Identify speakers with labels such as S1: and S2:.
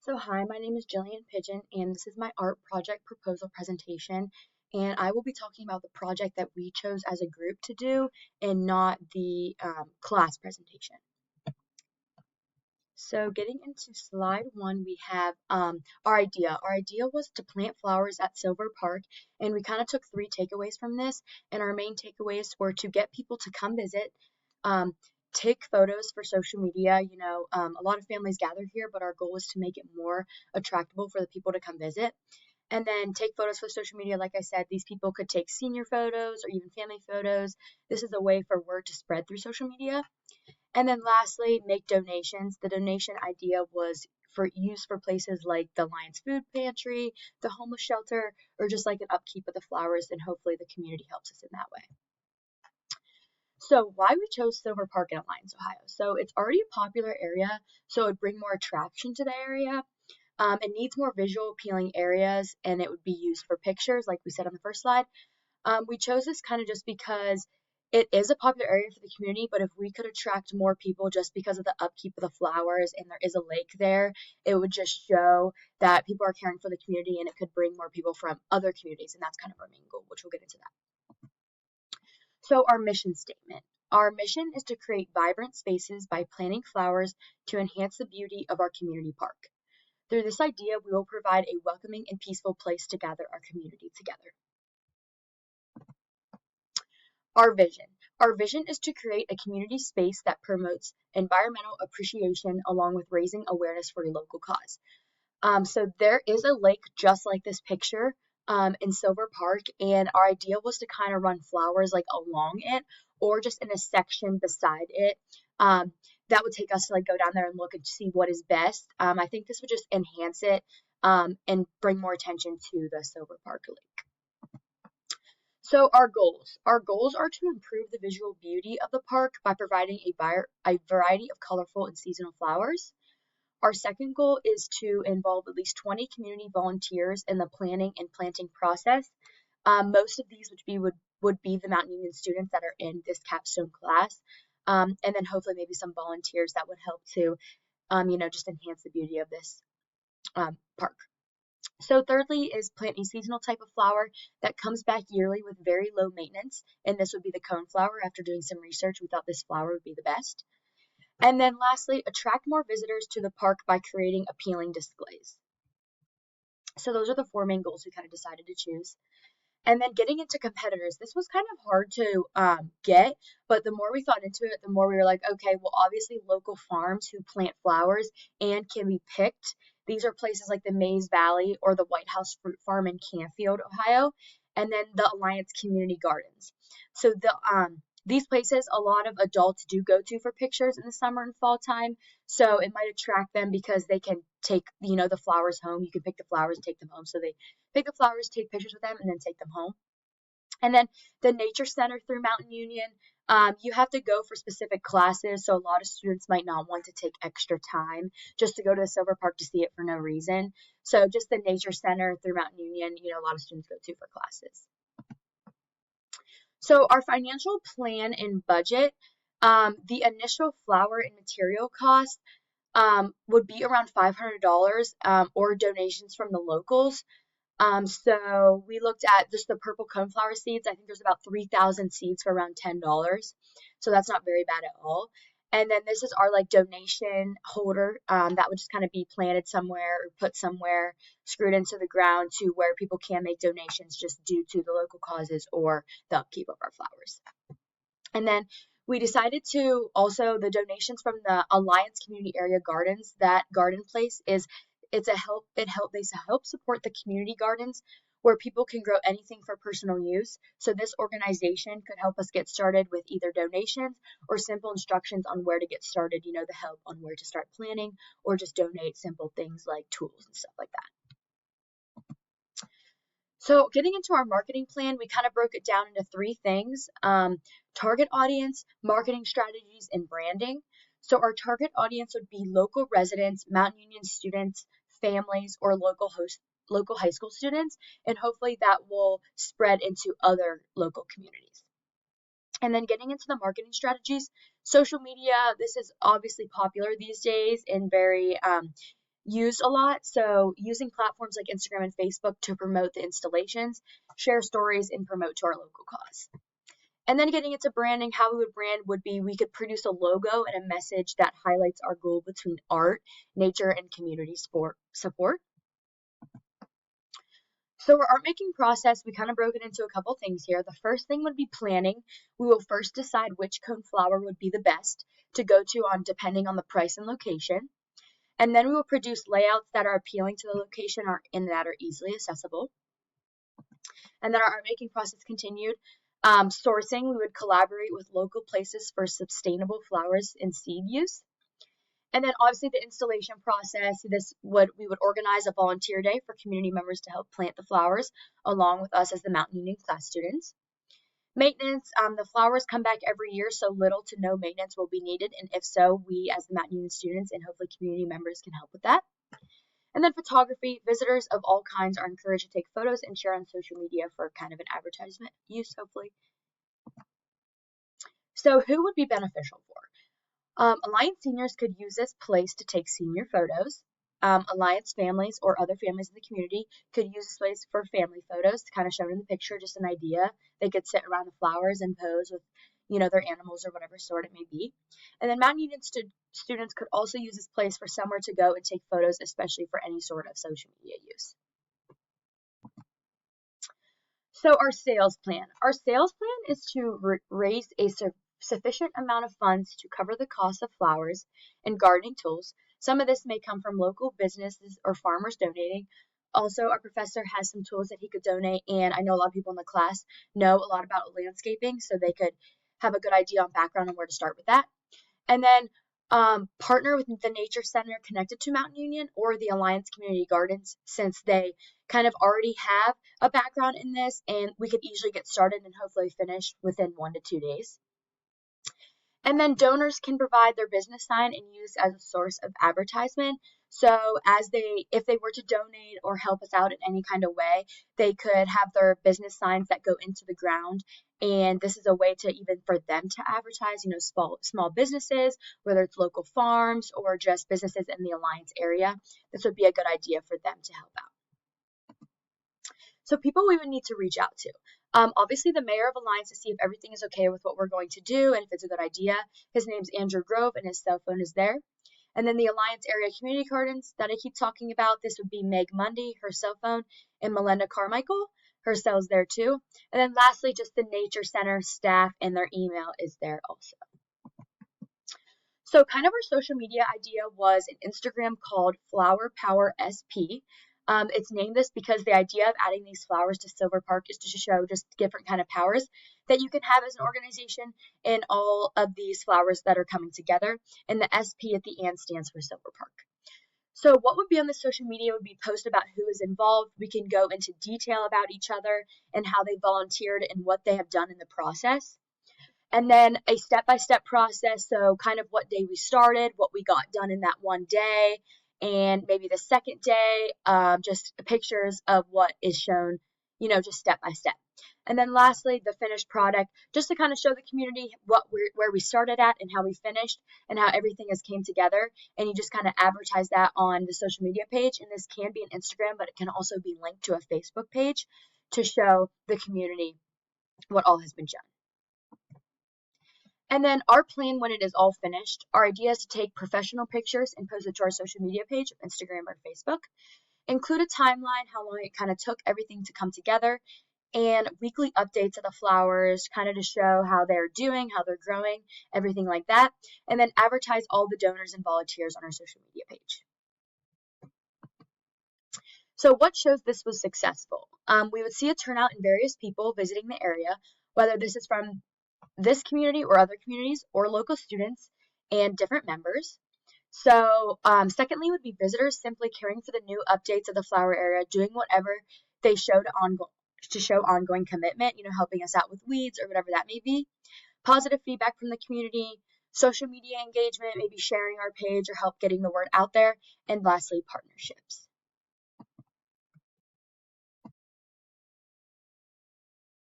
S1: So hi, my name is Jillian Pigeon, and this is my art project proposal presentation. And I will be talking about the project that we chose as a group to do and not the class presentation. So getting into slide one, we have our idea. Our idea was to plant flowers at Silver Park, and we kind of took three takeaways from this. And our main takeaways were to get people to come visit, um, take photos for social media. A lot of families gather here, but our goal is to make it more attractable for the people to come visit. And then take photos for social media. Like I said, these people could take senior photos or even family photos. This is a way for word to spread through social media. And then lastly, make donations. The donation idea was for use for places like the Lions Food Pantry, the homeless shelter, or just like an upkeep of the flowers, and hopefully the community helps us in that way. So why we chose Silver Park in Alliance, Ohio. So it's already a popular area, so it would bring more attraction to the area. It needs more visual appealing areas, and it would be used for pictures, like we said on the first slide. We chose this kind of just because it is a popular area for the community, but if we could attract more people just because of the upkeep of the flowers and there is a lake there, it would just show that people are caring for the community and it could bring more people from other communities. And that's kind of our main goal, which we'll get into that. So our mission statement. Our mission is to create vibrant spaces by planting flowers to enhance the beauty of our community park. Through this idea, we will provide a welcoming and peaceful place to gather our community together. Our vision. Our vision is to create a community space that promotes environmental appreciation along with raising awareness for a local cause. So there is a lake just like this picture in Silver Park, and our idea was to kind of run flowers like along it or just in a section beside it. That would take us to like go down there and look and see what is best. I think this would just enhance it and bring more attention to the Silver Park Lake. So our goals. Our goals are to improve the visual beauty of the park by providing a variety of colorful and seasonal flowers. Our second goal is to involve at least 20 community volunteers in the planning and planting process. Most of these would be the Mountain Union students that are in this capstone class, and then hopefully maybe some volunteers that would help to, just enhance the beauty of this park. So thirdly is plant a seasonal type of flower that comes back yearly with very low maintenance, and this would be the coneflower. After doing some research, we thought this flower would be the best. And then lastly, attract more visitors to the park by creating appealing displays. So those are the four main goals we kind of decided to choose. And then getting into competitors, this was kind of hard to get, but the more we thought into it, the more we were like, okay, well, obviously local farms who plant flowers and can be picked. These are places like the Mays Valley or the White House Fruit Farm in Canfield, Ohio, and then the Alliance Community Gardens. So these places a lot of adults do go to for pictures in the summer and fall time, so it might attract them because they can take the flowers home. You can pick the flowers and take them home, so they pick the flowers, take pictures with them, and then take them home. And then the Nature Center through Mountain Union, you have to go for specific classes, so a lot of students might not want to take extra time just to go to the Silver Park to see it for no reason. So just the Nature Center through Mountain Union, a lot of students go to for classes. So our financial plan and budget, the initial flower and material cost would be around $500 or donations from the locals. So we looked at just the purple coneflower seeds. I think there's about 3,000 seeds for around $10. So that's not very bad at all. And then this is our like donation holder that would just kind of be planted somewhere or put somewhere, screwed into the ground to where people can make donations just due to the local causes or the upkeep of our flowers. And then we decided to also the donations from the Alliance Community Area Gardens. That garden place is they help support the community gardens where people can grow anything for personal use. So this organization could help us get started with either donations or simple instructions on where to get started, the help on where to start planning or just donate simple things like tools and stuff like that. So getting into our marketing plan, we kind of broke it down into three things: target audience, marketing strategies, and branding. So our target audience would be local residents, Mountain Union students, families, or local high school students, and hopefully that will spread into other local communities. And then getting into the marketing strategies, social media, this is obviously popular these days and very used a lot. So using platforms like Instagram and Facebook to promote the installations, share stories, and promote to our local cause. And then getting into branding, how we would brand would be we could produce a logo and a message that highlights our goal between art, nature, and community support. So our art making process, we kind of broke it into a couple things here. The first thing would be planning. We will first decide which cone flower would be the best to go to on depending on the price and location. And then we will produce layouts that are appealing to the location and that are easily accessible. And then our art making process continued. Sourcing, we would collaborate with local places for sustainable flowers and seed use. And then obviously the installation process, we would organize a volunteer day for community members to help plant the flowers along with us as the Mountain Union class students. Maintenance, the flowers come back every year, so little to no maintenance will be needed. And if so, we as the Mountain Union students and hopefully community members can help with that. And then photography, visitors of all kinds are encouraged to take photos and share on social media for kind of an advertisement use, hopefully. So who would be beneficial for? Alliance seniors could use this place to take senior photos. Alliance families or other families in the community could use this place for family photos, kind of shown in the picture, just an idea. They could sit around the flowers and pose with, their animals or whatever sort it may be. And then Mountain Union students could also use this place for somewhere to go and take photos, especially for any sort of social media use. So our sales plan. Our sales plan is to raise a sufficient amount of funds to cover the cost of flowers and gardening tools. Some of this may come from local businesses or farmers donating. Also, our professor has some tools that he could donate, and I know a lot of people in the class know a lot about landscaping, so they could have a good idea on background on where to start with that. And then partner with the Nature Center connected to Mountain Union or the Alliance Community Gardens, since they kind of already have a background in this, and we could easily get started and hopefully finish within 1 to 2 days. And then donors can provide their business sign and use as a source of advertisement. So if they were to donate or help us out in any kind of way, they could have their business signs that go into the ground. And this is a way to even for them to advertise, small businesses, whether it's local farms or just businesses in the Alliance area. This would be a good idea for them to help out. So people we would need to reach out to. Obviously, the mayor of Alliance to see if everything is okay with what we're going to do and if it's a good idea. His name's Andrew Grove and his cell phone is there. And then the Alliance area community gardens that I keep talking about, this would be Meg Mundy, her cell phone, and Melinda Carmichael, her cell's there too. And then lastly, just the Nature Center staff and their email is there also. So kind of our social media idea was an Instagram called Flower Power SP. It's named this because the idea of adding these flowers to Silver Park is to show just different kind of powers that you can have as an organization in all of these flowers that are coming together. And the SP at the end stands for Silver Park. So what would be on the social media would be post about who is involved. We can go into detail about each other and how they volunteered and what they have done in the process. And then a step-by-step process, so kind of what day we started, what we got done in that one day, and maybe the second day, just pictures of what is shown, just step by step. And then lastly, the finished product, just to kind of show the community where we started at and how we finished and how everything has came together. And you just kind of advertise that on the social media page. And this can be an Instagram, but it can also be linked to a Facebook page to show the community what all has been done. And then our plan when it is all finished, our idea is to take professional pictures and post it to our social media page, Instagram or Facebook. Include a timeline, how long it kind of took everything to come together, and weekly updates of the flowers, kind of to show how they're doing, how they're growing, everything like that. And then advertise all the donors and volunteers on our social media page. So what shows this was successful? We would see a turnout in various people visiting the area, whether this is from this community or other communities or local students and different members. So secondly would be visitors simply caring for the new updates of the flower area, doing whatever they showed to show ongoing commitment, helping us out with weeds or whatever that may be. Positive feedback from the community, social media engagement, maybe sharing our page or help getting the word out there. And lastly, partnerships.